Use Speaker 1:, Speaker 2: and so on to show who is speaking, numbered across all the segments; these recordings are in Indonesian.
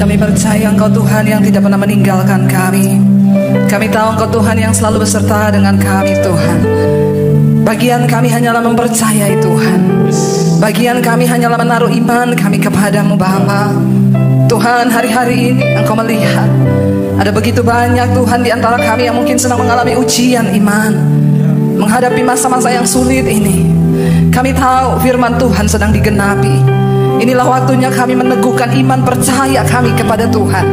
Speaker 1: Kami percaya Engkau Tuhan yang tidak pernah meninggalkan kami. Kami tahu Engkau Tuhan yang selalu beserta dengan kami Tuhan. Bagian kami hanyalah mempercayai Tuhan. Bagian kami hanyalah menaruh iman kami kepadamu Bapa. Tuhan, hari-hari ini Engkau melihat ada begitu banyak Tuhan di antara kami yang mungkin sedang mengalami ujian iman, menghadapi masa-masa yang sulit ini. Kami tahu firman Tuhan sedang digenapi. Inilah waktunya kami meneguhkan iman percaya kami kepada Tuhan.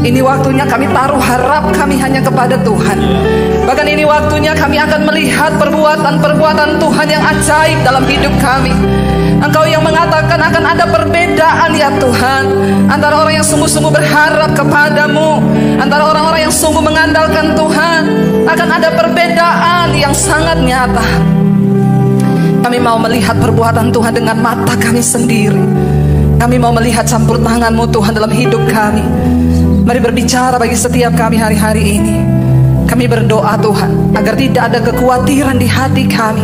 Speaker 1: Ini waktunya kami taruh harap kami hanya kepada Tuhan. Bahkan ini waktunya kami akan melihat perbuatan-perbuatan Tuhan yang ajaib dalam hidup kami. Engkau yang mengatakan akan ada perbedaan ya Tuhan, antara orang yang sungguh-sungguh berharap kepadamu, antara orang-orang yang sungguh mengandalkan Tuhan. Akan ada perbedaan yang sangat nyata. Kami mau melihat perbuatan Tuhan dengan mata kami sendiri. Kami mau melihat campur tangan-Mu Tuhan dalam hidup kami. Mari berbicara bagi setiap kami hari-hari ini. Kami berdoa Tuhan agar tidak ada kekhawatiran di hati kami,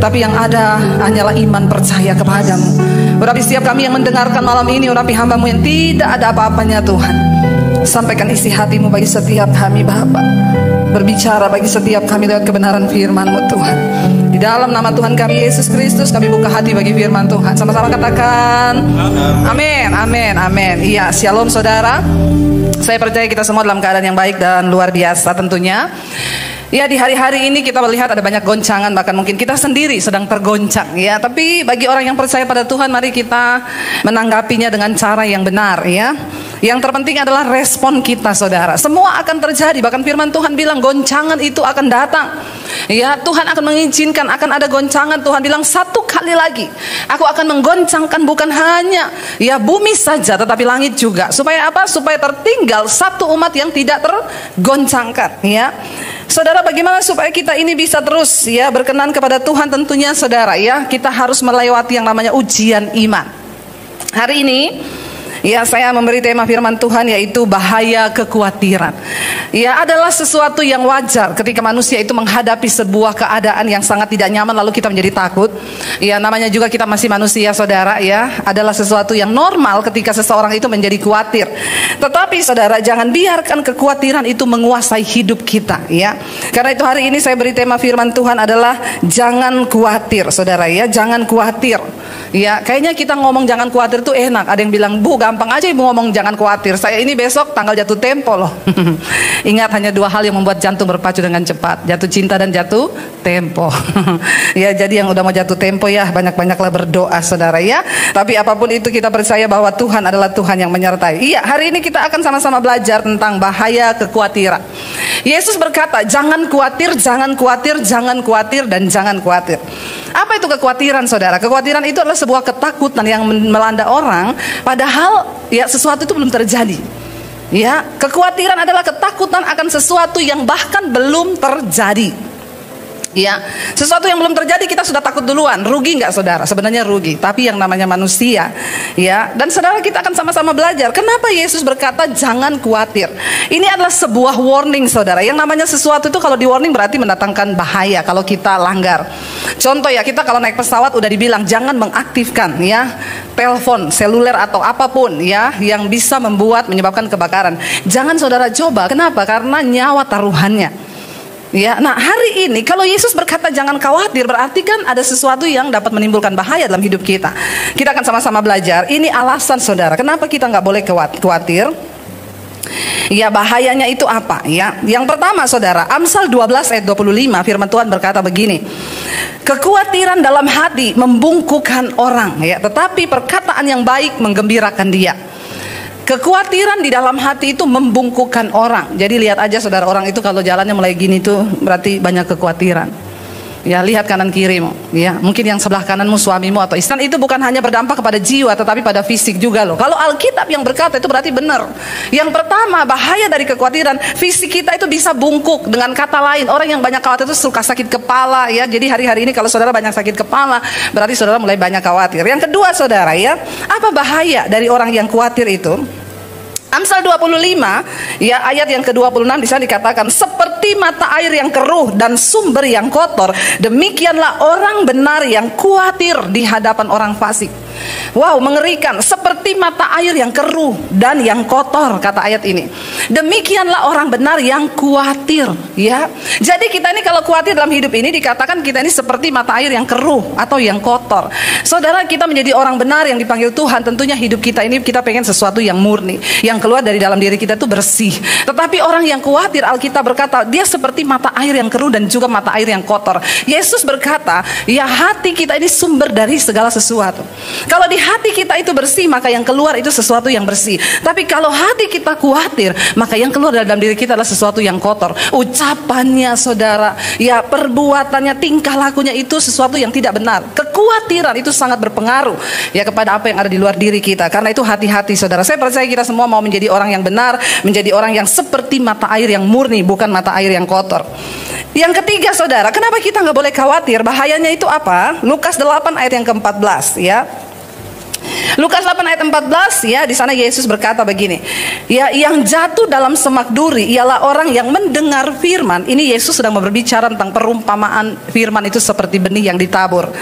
Speaker 1: tapi yang ada hanyalah iman percaya kepadamu. Urapi setiap kami yang mendengarkan malam ini, urapi hamba-Mu yang tidak ada apa-apanya Tuhan. Sampaikan isi hati-Mu bagi setiap kami Bapa. Berbicara bagi setiap kami lewat kebenaran firman-Mu Tuhan. Di dalam nama Tuhan kami Yesus Kristus, kami buka hati bagi firman Tuhan. Sama-sama katakan amin, amin, amin. Iya, shalom saudara. Saya percaya kita semua dalam keadaan yang baik dan luar biasa tentunya. Ya, di hari-hari ini kita melihat ada banyak goncangan, bahkan mungkin kita sendiri sedang tergoncang ya. Tapi bagi orang yang percaya pada Tuhan, mari kita menanggapinya dengan cara yang benar ya. Yang terpenting adalah respon kita saudara. Semua akan terjadi, bahkan firman Tuhan bilang goncangan itu akan datang. Ya, Tuhan akan mengizinkan akan ada goncangan. Tuhan bilang satu kali lagi aku akan menggoncangkan bukan hanya ya bumi saja, tetapi langit juga. Supaya apa? Supaya tertinggal satu umat yang tidak tergoncangkan ya. Saudara, bagaimana supaya kita ini bisa terus ya berkenan kepada Tuhan? Tentunya saudara ya, kita harus melewati yang namanya ujian iman. Hari ini ya, saya memberi tema firman Tuhan yaitu bahaya kekhawatiran. Ya, adalah sesuatu yang wajar ketika manusia itu menghadapi sebuah keadaan yang sangat tidak nyaman lalu kita menjadi takut. Ya, namanya juga kita masih manusia saudara ya. Adalah sesuatu yang normal ketika seseorang itu menjadi khawatir. Tetapi saudara, jangan biarkan kekhawatiran itu menguasai hidup kita ya. Karena itu hari ini saya beri tema firman Tuhan adalah jangan khawatir saudara ya. Jangan khawatir. Ya, kayaknya kita ngomong jangan khawatir itu enak. Ada yang bilang, "Bu, gampang aja ibu ngomong jangan khawatir. Saya ini besok tanggal jatuh tempo loh." Ingat, hanya dua hal yang membuat jantung berpacu dengan cepat: jatuh cinta dan jatuh tempo. Ya, jadi yang udah mau jatuh tempo ya banyak-banyaklah berdoa saudara ya. Tapi apapun itu kita percaya bahwa Tuhan adalah Tuhan yang menyertai. Iya, hari ini kita akan sama-sama belajar tentang bahaya kekhawatiran. Yesus berkata, jangan khawatir, jangan khawatir, jangan khawatir, dan jangan khawatir. Apa itu kekhawatiran saudara? Kekhawatiran itu adalah sebuah ketakutan yang melanda orang padahal ya sesuatu itu belum terjadi. Ya, kekhawatiran adalah ketakutan akan sesuatu yang bahkan belum terjadi. Ya, sesuatu yang belum terjadi kita sudah takut duluan. Rugi nggak saudara? Sebenarnya rugi. Tapi yang namanya manusia, ya. Dan saudara, kita akan sama-sama belajar. Kenapa Yesus berkata jangan khawatir? Ini adalah sebuah warning saudara. Yang namanya sesuatu itu kalau di warning berarti mendatangkan bahaya kalau kita langgar. Contoh ya, kita kalau naik pesawat udah dibilang jangan mengaktifkan ya telepon seluler atau apapun ya yang bisa menyebabkan kebakaran. Jangan saudara coba. Kenapa? Karena nyawa taruhannya. Ya, nah hari ini kalau Yesus berkata jangan khawatir, berarti kan ada sesuatu yang dapat menimbulkan bahaya dalam hidup kita. Kita akan sama-sama belajar. Ini alasan saudara, kenapa kita nggak boleh khawatir. Ya, bahayanya itu apa ya? Yang pertama saudara, Amsal 12 ayat 25 firman Tuhan berkata begini. Kekhawatiran dalam hati membungkukkan orang ya, tetapi perkataan yang baik menggembirakan dia. Kekhawatiran di dalam hati itu membungkukkan orang. Jadi lihat aja saudara, orang itu kalau jalannya mulai gini tuh berarti banyak kekhawatiran. Ya, lihat kanan kirimu. Ya, mungkin yang sebelah kananmu suamimu atau istri. Itu bukan hanya berdampak kepada jiwa tetapi pada fisik juga loh. Kalau Alkitab yang berkata itu berarti benar. Yang pertama, bahaya dari kekhawatiran, fisik kita itu bisa bungkuk. Dengan kata lain, orang yang banyak khawatir itu suka sakit kepala ya. Jadi hari-hari ini kalau saudara banyak sakit kepala, berarti saudara mulai banyak khawatir. Yang kedua saudara ya, apa bahaya dari orang yang khawatir itu? Amsal 25 ya ayat yang ke-26 di sana dikatakan, seperti mata air yang keruh dan sumber yang kotor, demikianlah orang benar yang khawatir di hadapan orang fasik. Wow, mengerikan. Seperti mata air yang keruh dan yang kotor, kata ayat ini. Demikianlah orang benar yang khawatir, ya. Jadi kita ini kalau khawatir dalam hidup ini dikatakan kita ini seperti mata air yang keruh atau yang kotor. Saudara, kita menjadi orang benar yang dipanggil Tuhan, tentunya hidup kita ini kita pengen sesuatu yang murni, yang keluar dari dalam diri kita itu bersih. Tetapi orang yang khawatir, Alkitab berkata dia seperti mata air yang keruh dan juga mata air yang kotor. Yesus berkata, ya hati kita ini sumber dari segala sesuatu. Kalau di hati kita itu bersih, maka yang keluar itu sesuatu yang bersih. Tapi kalau hati kita khawatir, maka yang keluar dari dalam diri kita adalah sesuatu yang kotor. Ucapannya, saudara, ya perbuatannya, tingkah lakunya itu sesuatu yang tidak benar. Kekhawatiran itu sangat berpengaruh ya kepada apa yang ada di luar diri kita. Karena itu hati-hati, saudara. Saya percaya kita semua mau menjadi orang yang benar, menjadi orang yang seperti mata air yang murni, bukan mata air yang kotor. Yang ketiga, saudara, kenapa kita nggak boleh khawatir? Bahayanya itu apa? Lukas 8 ayat yang ke-14, ya. Lukas 8 ayat 14, ya, di sana Yesus berkata begini, ya, yang jatuh dalam semak duri ialah orang yang mendengar firman. Ini Yesus sedang berbicara tentang perumpamaan firman itu seperti benih yang ditabur.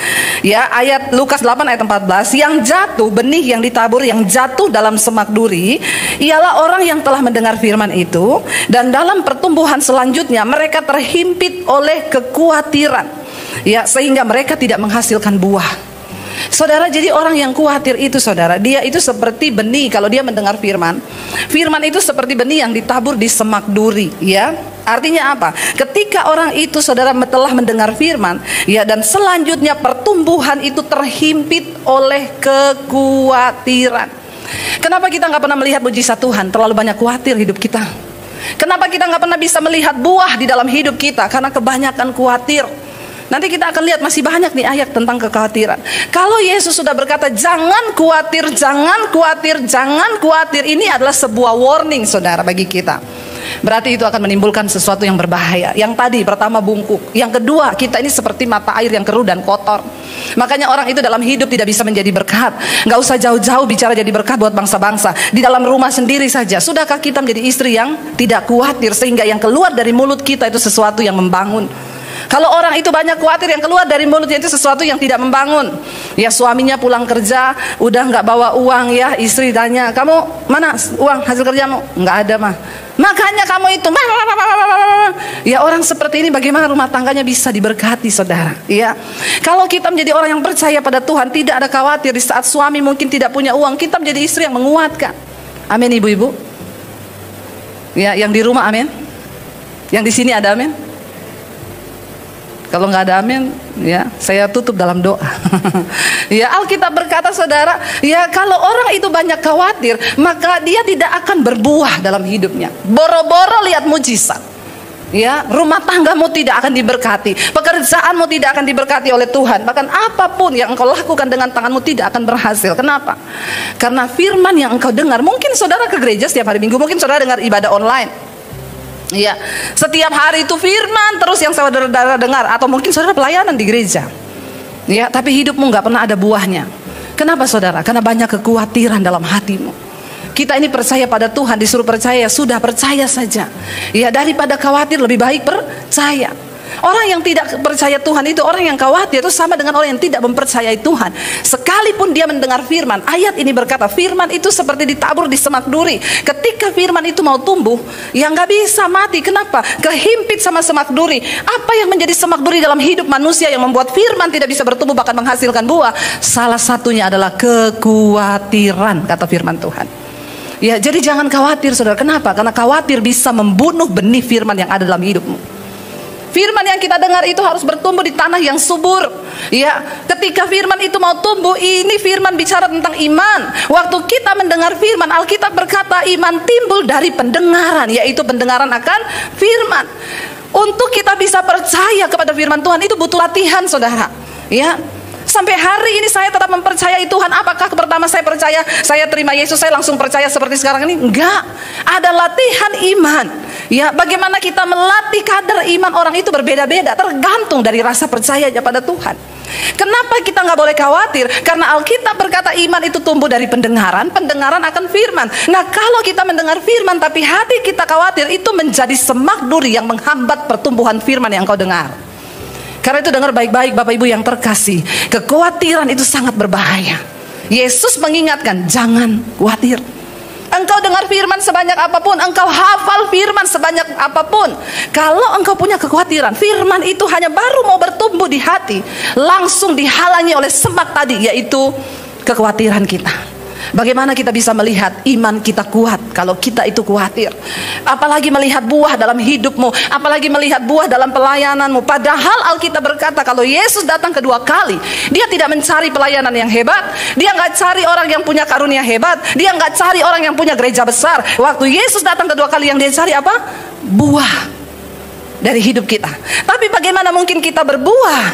Speaker 1: Ya, ayat Lukas 8 ayat 14, yang jatuh, benih yang ditabur yang jatuh dalam semak duri ialah orang yang telah mendengar firman itu, dan dalam pertumbuhan selanjutnya mereka terhimpit oleh kekhawatiran, ya, sehingga mereka tidak menghasilkan buah. Saudara, jadi orang yang khawatir itu, saudara, dia itu seperti benih. Kalau dia mendengar firman, firman itu seperti benih yang ditabur di semak duri, ya. Artinya apa? Ketika orang itu, saudara, telah mendengar firman, ya, dan selanjutnya pertumbuhan itu terhimpit oleh kekhawatiran. Kenapa kita nggak pernah melihat mujizat Tuhan? Terlalu banyak khawatir hidup kita. Kenapa kita nggak pernah bisa melihat buah di dalam hidup kita? Karena kebanyakan khawatir. Nanti kita akan lihat masih banyak nih ayat tentang kekhawatiran. Kalau Yesus sudah berkata jangan khawatir, jangan khawatir, jangan khawatir, ini adalah sebuah warning, saudara, bagi kita. Berarti itu akan menimbulkan sesuatu yang berbahaya. Yang tadi pertama bungkuk, yang kedua kita ini seperti mata air yang keruh dan kotor. Makanya orang itu dalam hidup tidak bisa menjadi berkat. Gak usah jauh-jauh bicara jadi berkat buat bangsa-bangsa. Di dalam rumah sendiri saja, sudahkah kita menjadi istri yang tidak khawatir sehingga yang keluar dari mulut kita itu sesuatu yang membangun? Kalau orang itu banyak khawatir, yang keluar dari mulutnya itu sesuatu yang tidak membangun. Ya, suaminya pulang kerja udah nggak bawa uang, ya, istri tanya, kamu mana uang hasil kerjamu? Nggak ada, mah. Makanya kamu itu, ya, orang seperti ini bagaimana rumah tangganya bisa diberkati, saudara? Ya, kalau kita menjadi orang yang percaya pada Tuhan, tidak ada khawatir di saat suami mungkin tidak punya uang, kita menjadi istri yang menguatkan. Amin, ibu-ibu. Ya, yang di rumah, amin. Yang di sini ada amin. Kalau nggak ada amin, ya, saya tutup dalam doa. Ya, Alkitab berkata, saudara, ya, kalau orang itu banyak khawatir, maka dia tidak akan berbuah dalam hidupnya. Boro-boro lihat mujizat, ya, rumah tanggamu tidak akan diberkati, pekerjaanmu tidak akan diberkati oleh Tuhan. Bahkan apapun yang engkau lakukan dengan tanganmu tidak akan berhasil. Kenapa? Karena firman yang engkau dengar, mungkin saudara ke gereja setiap hari Minggu, mungkin saudara dengar ibadah online. Ya, setiap hari itu firman terus yang saudara dengar, atau mungkin saudara pelayanan di gereja. Ya, tapi hidupmu nggak pernah ada buahnya. Kenapa, saudara? Karena banyak kekhawatiran dalam hatimu. Kita ini percaya pada Tuhan, disuruh percaya, sudah percaya saja. Ya, daripada khawatir lebih baik percaya. Orang yang tidak percaya Tuhan itu, orang yang khawatir itu sama dengan orang yang tidak mempercayai Tuhan. Sekalipun dia mendengar firman, ayat ini berkata firman itu seperti ditabur di semak duri. Ketika firman itu mau tumbuh, ya nggak bisa mati. Kenapa? Kehimpit sama semak duri. Apa yang menjadi semak duri dalam hidup manusia yang membuat firman tidak bisa bertumbuh bahkan menghasilkan buah? Salah satunya adalah kekhawatiran, kata firman Tuhan. Ya, jadi jangan khawatir, saudara. Kenapa? Karena khawatir bisa membunuh benih firman yang ada dalam hidupmu. Firman yang kita dengar itu harus bertumbuh di tanah yang subur. Ya, ketika firman itu mau tumbuh, ini firman bicara tentang iman. Waktu kita mendengar firman, Alkitab berkata iman timbul dari pendengaran, yaitu pendengaran akan firman. Untuk kita bisa percaya kepada firman Tuhan itu butuh latihan, saudara. Ya, sampai hari ini saya tetap mempercayai Tuhan. Apakah pertama saya percaya, saya terima Yesus, saya langsung percaya seperti sekarang ini? Enggak. Ada latihan iman. Ya, bagaimana kita melatih kadar iman orang itu berbeda-beda, tergantung dari rasa percayanya pada Tuhan. Kenapa kita nggak boleh khawatir? Karena Alkitab berkata iman itu tumbuh dari pendengaran, pendengaran akan firman. Nah, kalau kita mendengar firman tapi hati kita khawatir, itu menjadi semak duri yang menghambat pertumbuhan firman yang kau dengar. Karena itu dengar baik-baik, Bapak Ibu yang terkasih, kekhawatiran itu sangat berbahaya. Yesus mengingatkan, jangan khawatir. Engkau dengar firman sebanyak apapun, engkau hafal firman sebanyak apapun, kalau engkau punya kekhawatiran, firman itu hanya baru mau bertumbuh di hati, langsung dihalangi oleh semak tadi, yaitu kekhawatiran kita. Bagaimana kita bisa melihat iman kita kuat kalau kita itu khawatir? Apalagi melihat buah dalam hidupmu, apalagi melihat buah dalam pelayananmu. Padahal Alkitab berkata kalau Yesus datang kedua kali, dia tidak mencari pelayanan yang hebat, dia nggak cari orang yang punya karunia hebat, dia nggak cari orang yang punya gereja besar. Waktu Yesus datang kedua kali, yang dia cari apa? Buah dari hidup kita. Tapi bagaimana mungkin kita berbuah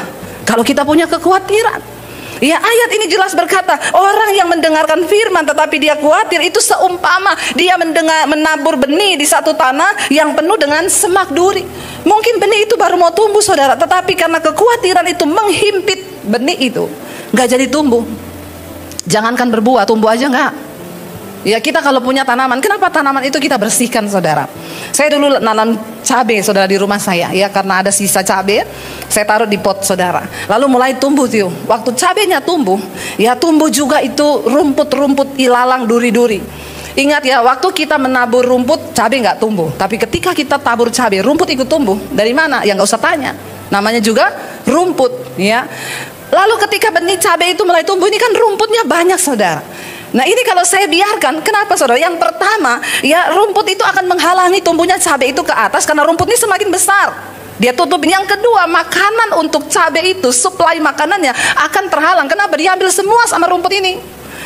Speaker 1: kalau kita punya kekhawatiran? Ya, ayat ini jelas berkata, orang yang mendengarkan firman tetapi dia khawatir, itu seumpama dia menabur benih di satu tanah yang penuh dengan semak duri. Mungkin benih itu baru mau tumbuh, saudara, tetapi karena kekhawatiran itu menghimpit benih itu, gak jadi tumbuh. Jangankan berbuah, tumbuh aja gak. Ya, kita kalau punya tanaman, kenapa tanaman itu kita bersihkan, saudara? Saya dulu nanam cabai, saudara, di rumah saya. Ya, karena ada sisa cabai, saya taruh di pot, saudara. Lalu mulai tumbuh tuh. Waktu cabainya tumbuh, ya tumbuh juga itu rumput-rumput ilalang, duri-duri. Ingat ya, waktu kita menabur rumput, cabai nggak tumbuh. Tapi ketika kita tabur cabai, rumput ikut tumbuh. Dari mana? Ya nggak usah tanya. Namanya juga rumput, ya. Lalu ketika benih cabai itu mulai tumbuh, ini kan rumputnya banyak, saudara. Nah, ini kalau saya biarkan, kenapa, saudara? Yang pertama, ya rumput itu akan menghalangi tumbuhnya cabai itu ke atas karena rumput ini semakin besar. Dia tutupin. Yang kedua, makanan untuk cabai itu, suplai makanannya akan terhalang. Kenapa? Diambil semua sama rumput ini.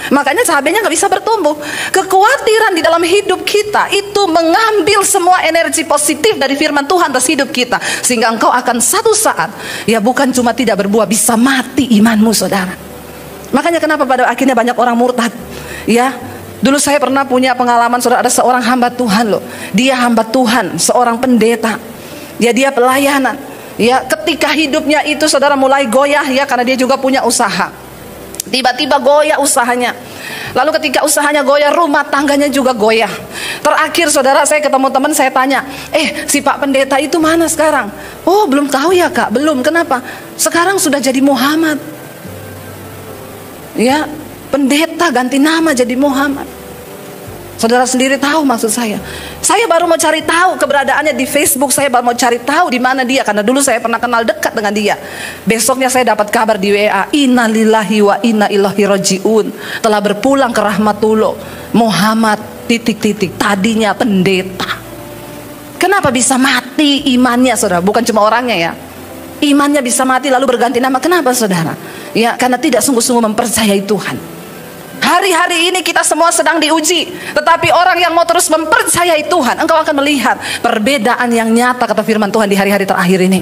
Speaker 1: Makanya cabainya nggak bisa bertumbuh. Kekhawatiran di dalam hidup kita itu mengambil semua energi positif dari firman Tuhan atas hidup kita, sehingga engkau akan satu saat, ya bukan cuma tidak berbuah, bisa mati imanmu, saudara. Makanya kenapa pada akhirnya banyak orang murtad. Ya, dulu saya pernah punya pengalaman, saudara, ada seorang hamba Tuhan loh. Dia hamba Tuhan, seorang pendeta. Ya, dia pelayanan. Ya, ketika hidupnya itu, saudara, mulai goyah, ya, karena dia juga punya usaha. Tiba-tiba goyah usahanya. Lalu ketika usahanya goyah, rumah tangganya juga goyah. Terakhir, saudara, saya ketemu teman, saya tanya, si Pak Pendeta itu mana sekarang? Oh, belum tahu ya, Kak. Belum. Kenapa? Sekarang sudah jadi Muhammad. Ya, pendeta ganti nama jadi Muhammad. Saudara sendiri tahu maksud saya. Saya baru mau cari tahu keberadaannya di Facebook. Saya baru mau cari tahu di mana dia, karena dulu saya pernah kenal dekat dengan dia. Besoknya saya dapat kabar di WA, innalillahi wa inna ilaihi rajiun, telah berpulang ke rahmatullah Muhammad ... Tadinya pendeta. Kenapa bisa mati imannya, saudara? Bukan cuma orangnya, ya. Imannya bisa mati lalu berganti nama. Kenapa, saudara? Ya, karena tidak sungguh-sungguh mempercayai Tuhan. Hari-hari ini kita semua sedang diuji, tetapi orang yang mau terus mempercayai Tuhan, engkau akan melihat perbedaan yang nyata, kata firman Tuhan, di hari-hari terakhir ini.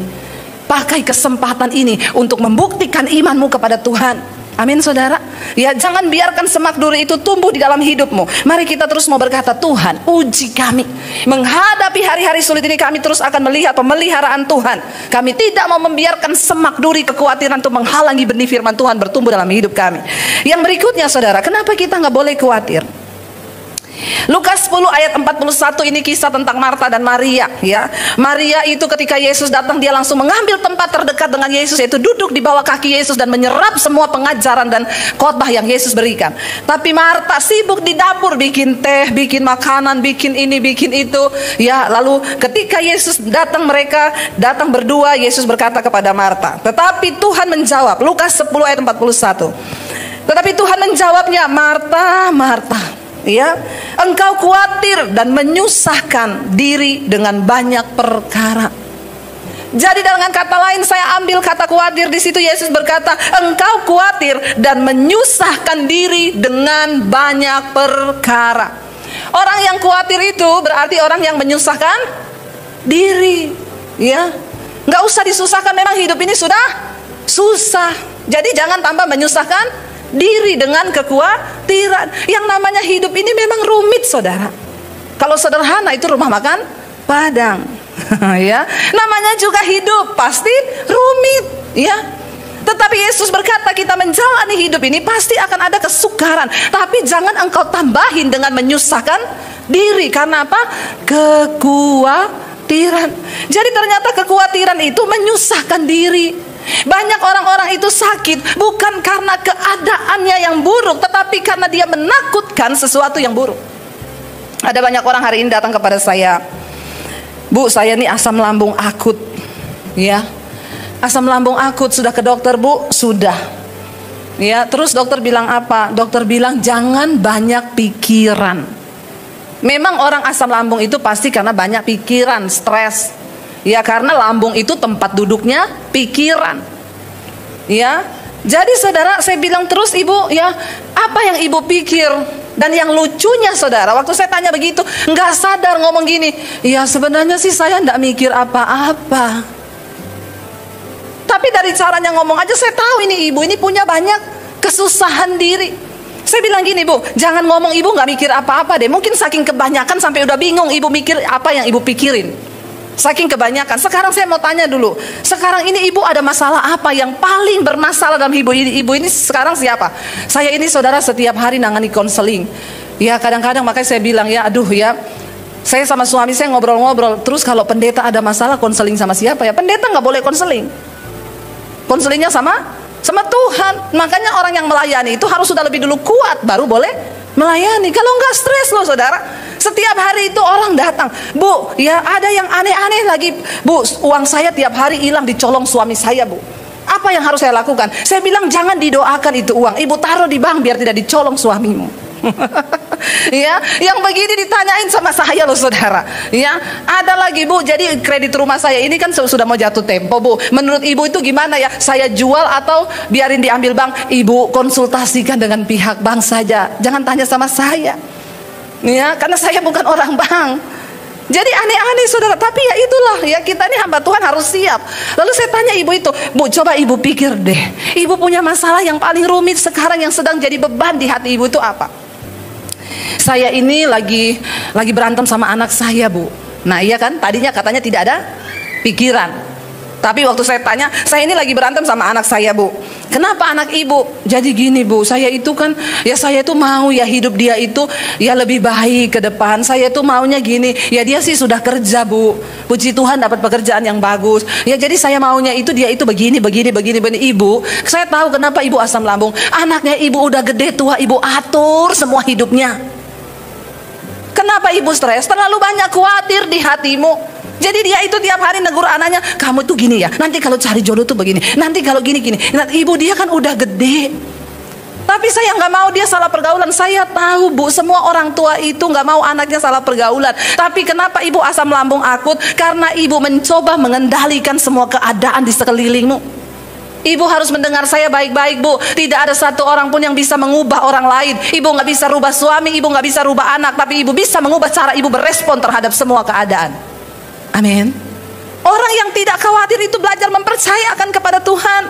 Speaker 1: Pakai kesempatan ini untuk membuktikan imanmu kepada Tuhan. Amin, saudara. Ya, jangan biarkan semak duri itu tumbuh di dalam hidupmu. Mari kita terus mau berkata, Tuhan, uji kami. Menghadapi hari-hari sulit ini, kami terus akan melihat pemeliharaan Tuhan. Kami tidak mau membiarkan semak duri kekhawatiran untuk menghalangi benih firman Tuhan bertumbuh dalam hidup kami. Yang berikutnya, saudara, kenapa kita nggak boleh khawatir? Lukas 10 ayat 41, ini kisah tentang Marta dan Maria, ya. Maria itu ketika Yesus datang, dia langsung mengambil tempat terdekat dengan Yesus, yaitu duduk di bawah kaki Yesus dan menyerap semua pengajaran dan khotbah yang Yesus berikan. Tapi Marta sibuk di dapur, bikin teh, bikin makanan, bikin ini, bikin itu, ya. Lalu ketika Yesus datang, mereka datang berdua, Yesus berkata kepada Marta, tetapi Tuhan menjawab, Lukas 10 ayat 41. Tetapi Tuhan menjawabnya, Marta, Marta, ya, engkau khawatir dan menyusahkan diri dengan banyak perkara. Jadi dengan kata lain, saya ambil kata khawatir di situ, Yesus berkata, engkau khawatir dan menyusahkan diri dengan banyak perkara. Orang yang khawatir itu berarti orang yang menyusahkan diri, ya. Nggak usah disusahkan, memang hidup ini sudah susah. Jadi jangan tambah menyusahkan diri dengan kekhawatiran. Yang namanya hidup ini memang rumit, saudara. Kalau sederhana itu rumah makan Padang. Ya, namanya juga hidup pasti rumit, ya. Tetapi Yesus berkata, kita menjalani hidup ini pasti akan ada kesukaran, tapi jangan engkau tambahin dengan menyusahkan diri. Karena apa? Kekhawatiran. Jadi ternyata kekhawatiran itu menyusahkan diri. Banyak orang-orang itu sakit bukan karena keadaannya yang buruk, tetapi karena dia menakutkan sesuatu yang buruk. Ada banyak orang hari ini datang kepada saya, Bu, saya ini asam lambung akut. Ya, asam lambung akut. Sudah ke dokter, Bu? Sudah. Ya, terus dokter bilang apa? Dokter bilang jangan banyak pikiran. Memang orang asam lambung itu pasti karena banyak pikiran, stres. Ya, karena lambung itu tempat duduknya pikiran. Ya, jadi saudara, saya bilang terus, Ibu, ya, apa yang Ibu pikir? Dan yang lucunya saudara, waktu saya tanya begitu, nggak sadar ngomong gini, ya sebenarnya sih saya nggak mikir apa-apa. Tapi dari caranya ngomong aja saya tahu ini ibu ini punya banyak kesusahan diri. Saya bilang gini, Bu, jangan ngomong ibu nggak mikir apa-apa deh. Mungkin saking kebanyakan sampai udah bingung ibu mikir apa yang ibu pikirin. Saking kebanyakan. Sekarang saya mau tanya dulu, sekarang ini ibu ada masalah apa yang paling bermasalah dalam ibu ini? Ibu ini sekarang siapa? Saya ini saudara setiap hari nangani konseling. Ya kadang-kadang makanya saya bilang ya, aduh ya, saya sama suami saya ngobrol-ngobrol. Terus kalau pendeta ada masalah konseling sama siapa ya? Pendeta nggak boleh konseling. Konselingnya sama Tuhan. Makanya orang yang melayani itu harus sudah lebih dulu kuat baru boleh melayani. Kalau nggak stres loh saudara. Setiap hari itu orang datang, Bu, ya ada yang aneh-aneh lagi, Bu, uang saya tiap hari hilang dicolong suami saya, Bu. Apa yang harus saya lakukan? Saya bilang jangan didoakan itu uang, ibu taruh di bank biar tidak dicolong suamimu. Ya, yang begini ditanyain sama saya loh saudara. Ya, ada lagi, Bu, jadi kredit rumah saya ini kan sudah mau jatuh tempo, Bu. Menurut ibu itu gimana ya? Saya jual atau biarin diambil bank? Ibu konsultasikan dengan pihak bank saja. Jangan tanya sama saya. Ya, karena saya bukan orang bank. Jadi aneh-aneh saudara. Tapi ya itulah ya, kita ini hamba Tuhan harus siap. Lalu saya tanya ibu itu, Bu, coba ibu pikir deh, ibu punya masalah yang paling rumit sekarang yang sedang jadi beban di hati ibu itu apa? Saya ini lagi berantem sama anak saya, Bu. Nah iya kan, tadinya katanya tidak ada pikiran. Tapi waktu saya tanya, saya ini lagi berantem sama anak saya, Bu. Kenapa anak ibu? Jadi gini, Bu, saya itu kan, ya saya itu mau ya hidup dia itu ya lebih baik ke depan. Saya itu maunya gini, ya dia sih sudah kerja, Bu. Puji Tuhan dapat pekerjaan yang bagus. Ya jadi saya maunya itu dia itu begini. Ibu, saya tahu kenapa ibu asam lambung. Anaknya ibu udah gede tua, ibu atur semua hidupnya. Kenapa ibu stres? Terlalu banyak khawatir di hatimu. Jadi dia itu tiap hari negur anaknya, kamu tuh gini ya, nanti kalau cari jodoh tuh begini, nanti kalau gini. Nah, ibu dia kan udah gede. Tapi saya nggak mau dia salah pergaulan. Saya tahu, Bu, semua orang tua itu nggak mau anaknya salah pergaulan. Tapi kenapa ibu asam lambung akut? Karena ibu mencoba mengendalikan semua keadaan di sekelilingmu. Ibu harus mendengar saya baik-baik, Bu. Tidak ada satu orang pun yang bisa mengubah orang lain. Ibu nggak bisa rubah suami, ibu nggak bisa rubah anak, tapi ibu bisa mengubah cara ibu berespon terhadap semua keadaan. Amin. Orang yang tidak khawatir itu belajar mempercayakan kepada Tuhan.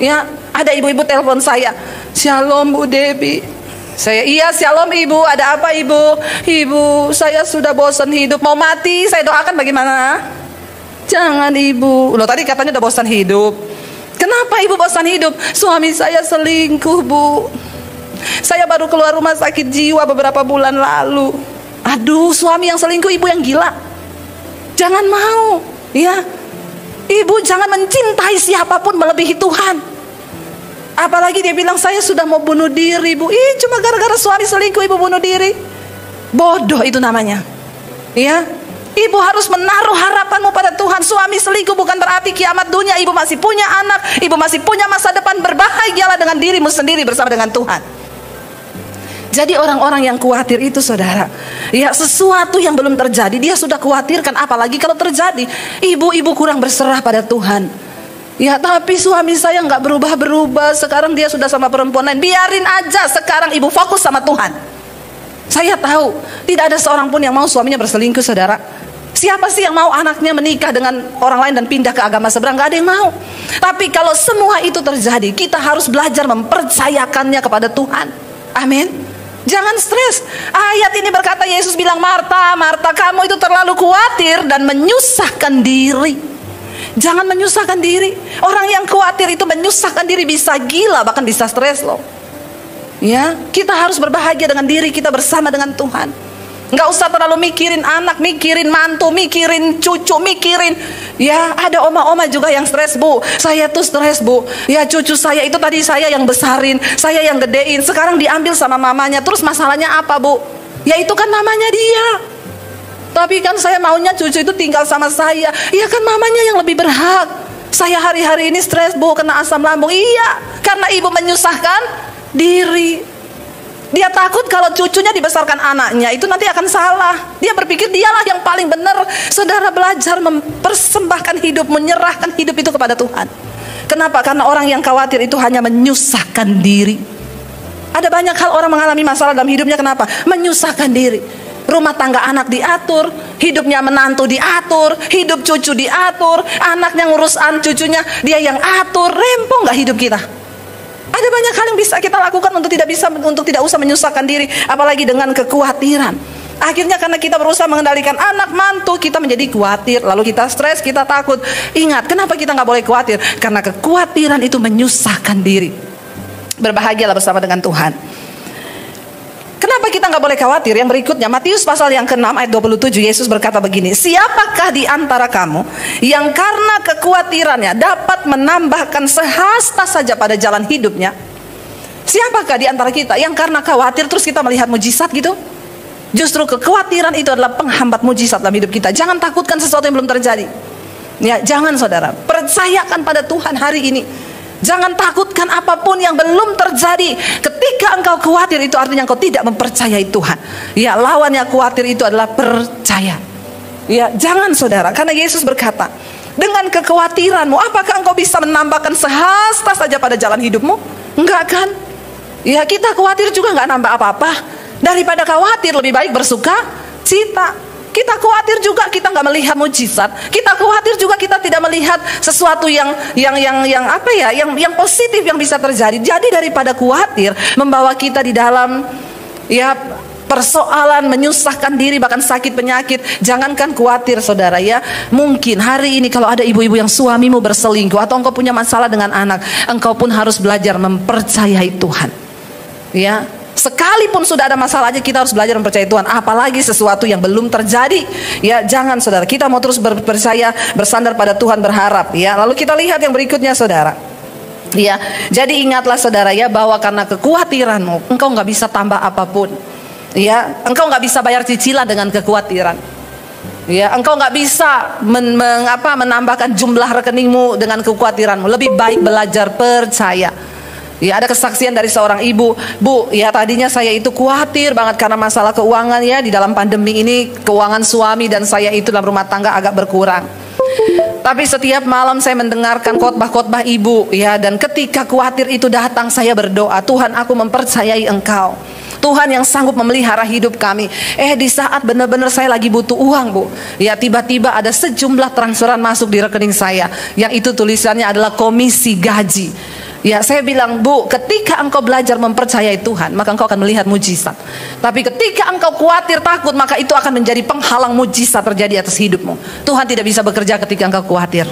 Speaker 1: Ya, ada ibu-ibu telepon saya, Shalom Bu Debbie. Saya, iya Shalom Ibu, ada apa Ibu? Ibu, saya sudah bosan hidup, mau mati. Saya doakan bagaimana? Jangan Ibu. Loh tadi katanya udah bosan hidup. Kenapa Ibu bosan hidup? Suami saya selingkuh, Bu. Saya baru keluar rumah sakit jiwa beberapa bulan lalu. Aduh, suami yang selingkuh, ibu yang gila. Jangan mau, ya. Ibu jangan mencintai siapapun melebihi Tuhan. Apalagi dia bilang saya sudah mau bunuh diri, Bu. Cuma gara-gara suami selingkuh ibu bunuh diri. Bodoh itu namanya. Ya. Ibu harus menaruh harapanmu pada Tuhan. Suami selingkuh bukan berarti kiamat dunia. Ibu masih punya anak, ibu masih punya masa depan. Berbahagialah dengan dirimu sendiri bersama dengan Tuhan. Jadi orang-orang yang khawatir itu saudara, ya sesuatu yang belum terjadi dia sudah khawatirkan, apalagi kalau terjadi. Ibu-ibu kurang berserah pada Tuhan. Ya tapi suami saya nggak berubah-berubah, sekarang dia sudah sama perempuan lain. Biarin aja, sekarang ibu fokus sama Tuhan. Saya tahu tidak ada seorang pun yang mau suaminya berselingkuh saudara. Siapa sih yang mau anaknya menikah dengan orang lain dan pindah ke agama seberang? Gak ada yang mau. Tapi kalau semua itu terjadi, kita harus belajar mempercayakannya kepada Tuhan. Amin. Jangan stres. Ayat ini berkata, Yesus bilang, Marta, Marta, kamu itu terlalu khawatir dan menyusahkan diri. Jangan menyusahkan diri. Orang yang khawatir itu menyusahkan diri, bisa gila, bahkan bisa stres loh. Ya, kita harus berbahagia dengan diri kita bersama dengan Tuhan. Nggak usah terlalu mikirin anak, mikirin mantu, mikirin cucu, mikirin. Ya, ada oma-oma juga yang stres, Bu. Saya tuh stres, Bu. Ya, cucu saya itu tadi saya yang besarin, saya yang gedein. Sekarang diambil sama mamanya. Terus masalahnya apa, Bu? Ya itu kan mamanya dia. Tapi kan saya maunya cucu itu tinggal sama saya. Ya kan mamanya yang lebih berhak. Saya hari-hari ini stres, Bu, kena asam lambung. Iya, karena ibu menyusahkan diri. Dia takut kalau cucunya dibesarkan anaknya itu nanti akan salah. Dia berpikir dialah yang paling benar. Saudara, belajar mempersembahkan hidup, menyerahkan hidup itu kepada Tuhan. Kenapa? Karena orang yang khawatir itu hanya menyusahkan diri. Ada banyak hal orang mengalami masalah dalam hidupnya. Kenapa? Menyusahkan diri. Rumah tangga anak diatur, hidupnya menantu diatur, hidup cucu diatur, anaknya ngurusan cucunya dia yang atur. Rempong gak hidup kita? Ada banyak hal yang bisa kita lakukan untuk tidak usah menyusahkan diri, apalagi dengan kekhawatiran. Akhirnya karena kita berusaha mengendalikan anak mantu, kita menjadi khawatir, lalu kita stres, kita takut. Ingat, kenapa kita nggak boleh khawatir? Karena kekhawatiran itu menyusahkan diri. Berbahagialah bersama dengan Tuhan. Kenapa kita nggak boleh khawatir? Yang berikutnya, Matius pasal yang ke-6 ayat 27, Yesus berkata begini, siapakah di antara kamu yang karena kekhawatirannya dapat menambahkan sehasta saja pada jalan hidupnya? Siapakah di antara kita yang karena khawatir terus kita melihat mujizat gitu? Justru kekhawatiran itu adalah penghambat mujizat dalam hidup kita. Jangan takutkan sesuatu yang belum terjadi. Ya, jangan saudara, percayakan pada Tuhan hari ini. Jangan takutkan apapun yang belum terjadi. Ketika engkau khawatir, itu artinya engkau tidak mempercayai Tuhan. Ya, lawannya khawatir itu adalah percaya. Ya, jangan saudara, karena Yesus berkata, dengan kekhawatiranmu, apakah engkau bisa menambahkan sehasta saja pada jalan hidupmu? Enggak kan? Ya, kita khawatir juga enggak nambah apa-apa. Daripada khawatir, lebih baik bersuka cita. Kita khawatir juga kita nggak melihat mujizat. Kita khawatir juga kita tidak melihat sesuatu yang positif yang bisa terjadi. Jadi daripada khawatir membawa kita di dalam persoalan, menyusahkan diri, bahkan sakit penyakit, jangankan khawatir saudara ya. Mungkin hari ini kalau ada ibu-ibu yang suamimu berselingkuh atau engkau punya masalah dengan anak, engkau pun harus belajar mempercayai Tuhan. Ya. Sekalipun sudah ada masalah aja kita harus belajar mempercayai Tuhan, apalagi sesuatu yang belum terjadi. Ya, jangan saudara, kita mau terus percaya, bersandar pada Tuhan, berharap ya. Lalu kita lihat yang berikutnya saudara. Ya, jadi ingatlah saudara ya, bahwa karena kekhawatiranmu engkau nggak bisa tambah apapun. Ya, engkau nggak bisa bayar cicilan dengan kekhawatiran. Ya, engkau nggak bisa menambahkan jumlah rekeningmu dengan kekhawatiranmu. Lebih baik belajar percaya. Ya, ada kesaksian dari seorang ibu, Bu, ya tadinya saya itu khawatir banget karena masalah keuangan ya, di dalam pandemi ini keuangan suami dan saya itu dalam rumah tangga agak berkurang. Tapi setiap malam saya mendengarkan khotbah-khotbah ibu ya, dan ketika khawatir itu datang saya berdoa, Tuhan aku mempercayai Engkau. Tuhan yang sanggup memelihara hidup kami. Di saat benar-benar saya lagi butuh uang, Bu, ya tiba-tiba ada sejumlah transferan masuk di rekening saya, yang itu tulisannya adalah komisi gaji. Ya, saya bilang, Bu, ketika engkau belajar mempercayai Tuhan, maka engkau akan melihat mujizat. Tapi ketika engkau khawatir, takut, maka itu akan menjadi penghalang mujizat terjadi atas hidupmu. Tuhan tidak bisa bekerja ketika engkau khawatir.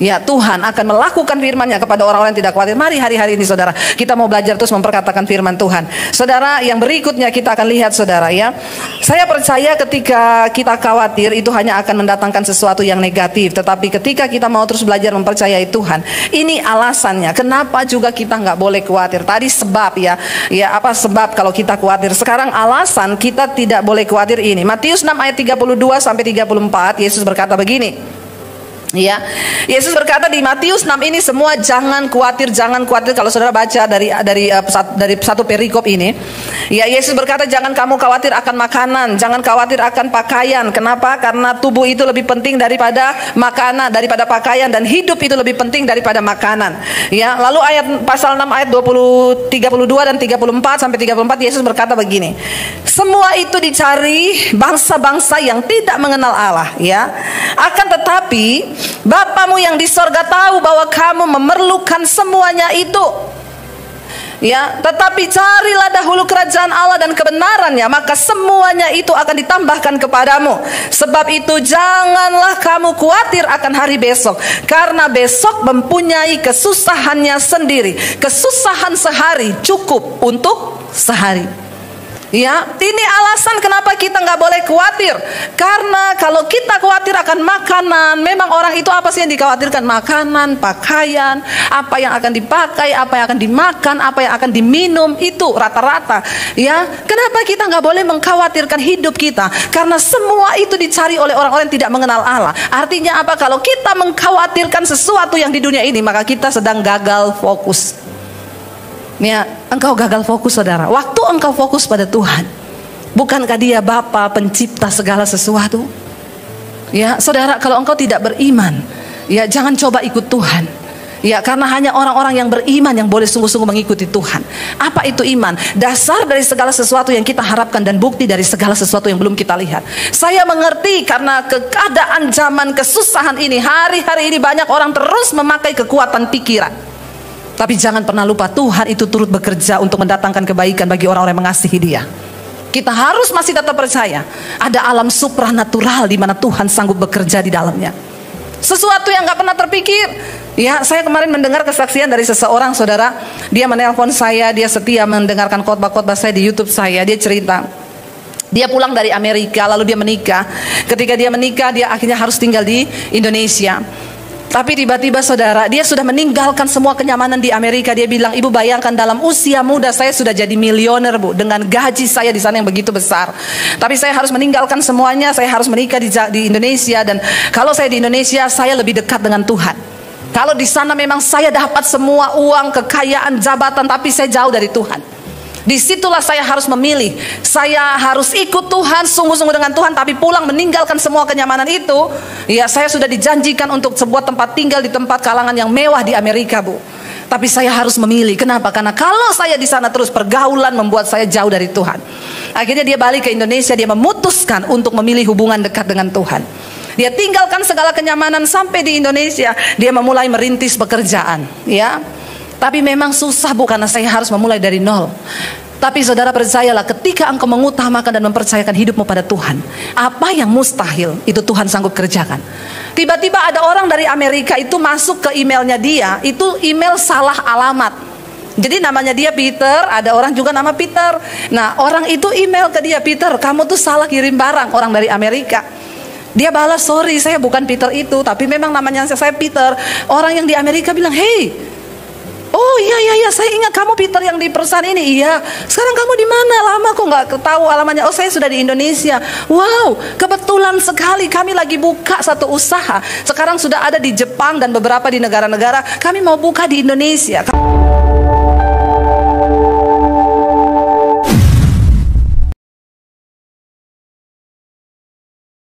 Speaker 1: Ya, Tuhan akan melakukan firman-Nya kepada orang-orang yang tidak khawatir. Mari hari-hari ini saudara, kita mau belajar terus memperkatakan firman Tuhan. Saudara, yang berikutnya kita akan lihat saudara ya. Saya percaya ketika kita khawatir itu hanya akan mendatangkan sesuatu yang negatif. Tetapi ketika kita mau terus belajar mempercayai Tuhan, ini alasannya kenapa juga kita nggak boleh khawatir. Tadi sebab ya apa sebab kalau kita khawatir. Sekarang alasan kita tidak boleh khawatir ini. Matius 6 ayat 32 sampai 34, Yesus berkata begini. Ya, Yesus berkata di Matius 6 ini semua jangan khawatir. Kalau saudara baca dari satu perikop ini, ya Yesus berkata jangan kamu khawatir akan makanan, jangan khawatir akan pakaian. Kenapa? Karena tubuh itu lebih penting daripada makanan, daripada pakaian, dan hidup itu lebih penting daripada makanan. Ya, lalu pasal 6 ayat 32 dan 34 sampai 34 Yesus berkata begini. Semua itu dicari bangsa-bangsa yang tidak mengenal Allah, ya. Akan tetapi Bapamu yang di sorga tahu bahwa kamu memerlukan semuanya itu. Ya, tetapi carilah dahulu kerajaan Allah dan kebenarannya, maka semuanya itu akan ditambahkan kepadamu. Sebab itu janganlah kamu khawatir akan hari besok, karena besok mempunyai kesusahannya sendiri. Kesusahan sehari cukup untuk sehari. Ya, ini alasan kenapa kita nggak boleh khawatir. Karena kalau kita khawatir akan makanan, memang orang itu apa sih yang dikhawatirkan? Makanan, pakaian, apa yang akan dipakai, apa yang akan dimakan, apa yang akan diminum, itu rata-rata. Ya, kenapa kita nggak boleh mengkhawatirkan hidup kita? Karena semua itu dicari oleh orang-orang yang tidak mengenal Allah. Artinya apa? Kalau kita mengkhawatirkan sesuatu yang di dunia ini, maka kita sedang gagal fokus. Ya, engkau gagal fokus, saudara. Waktu engkau fokus pada Tuhan, bukankah Dia Bapa pencipta segala sesuatu? Ya, saudara, kalau engkau tidak beriman, ya jangan coba ikut Tuhan. Ya, karena hanya orang-orang yang beriman yang boleh sungguh-sungguh mengikuti Tuhan. Apa itu iman? Dasar dari segala sesuatu yang kita harapkan dan bukti dari segala sesuatu yang belum kita lihat. Saya mengerti karena keadaan zaman kesusahan ini, hari-hari ini banyak orang terus memakai kekuatan pikiran. Tapi jangan pernah lupa, Tuhan itu turut bekerja untuk mendatangkan kebaikan bagi orang-orang yang mengasihi Dia. Kita harus masih tetap percaya ada alam supranatural di mana Tuhan sanggup bekerja di dalamnya. Sesuatu yang gak pernah terpikir. Ya, saya kemarin mendengar kesaksian dari seseorang, saudara. Dia menelpon saya, dia setia mendengarkan khotbah-khotbah saya di YouTube saya. Dia cerita, dia pulang dari Amerika, lalu dia menikah. Ketika dia menikah, dia akhirnya harus tinggal di Indonesia. Tapi tiba-tiba, saudara, dia sudah meninggalkan semua kenyamanan di Amerika. Dia bilang, ibu bayangkan dalam usia muda saya sudah jadi milioner, bu, dengan gaji saya di sana yang begitu besar. Tapi saya harus meninggalkan semuanya. Saya harus menikah di Indonesia. Dan kalau saya di Indonesia, saya lebih dekat dengan Tuhan. Kalau di sana memang saya dapat semua uang, kekayaan, jabatan, tapi saya jauh dari Tuhan. Disitulah saya harus memilih. Saya harus ikut Tuhan, sungguh-sungguh dengan Tuhan, tapi pulang meninggalkan semua kenyamanan itu. Ya, saya sudah dijanjikan untuk sebuah tempat tinggal di tempat kalangan yang mewah di Amerika, bu. Tapi saya harus memilih. Kenapa? Karena kalau saya di sana terus, pergaulan membuat saya jauh dari Tuhan. Akhirnya dia balik ke Indonesia. Dia memutuskan untuk memilih hubungan dekat dengan Tuhan. Dia tinggalkan segala kenyamanan sampai di Indonesia. Dia memulai merintis pekerjaan. Ya. Tapi memang susah, bu, karena saya harus memulai dari nol. Tapi saudara, percayalah, ketika engkau mengutamakan dan mempercayakan hidupmu pada Tuhan, apa yang mustahil itu Tuhan sanggup kerjakan. Tiba-tiba ada orang dari Amerika itu masuk ke emailnya dia, itu email salah alamat. Jadi namanya dia Peter, ada orang juga nama Peter. Nah, orang itu email ke dia, Peter, kamu tuh salah kirim barang, orang dari Amerika. Dia balas, sorry, saya bukan Peter itu, tapi memang namanya saya Peter. Orang yang di Amerika bilang, hey, oh iya, saya ingat kamu Peter yang di perusahaan ini. Iya, sekarang kamu di mana? Lama kok nggak tahu alamatnya. Oh, saya sudah di Indonesia. Wow, kebetulan sekali kami lagi buka satu usaha. Sekarang sudah ada di Jepang dan beberapa di negara-negara. Kami mau buka di Indonesia.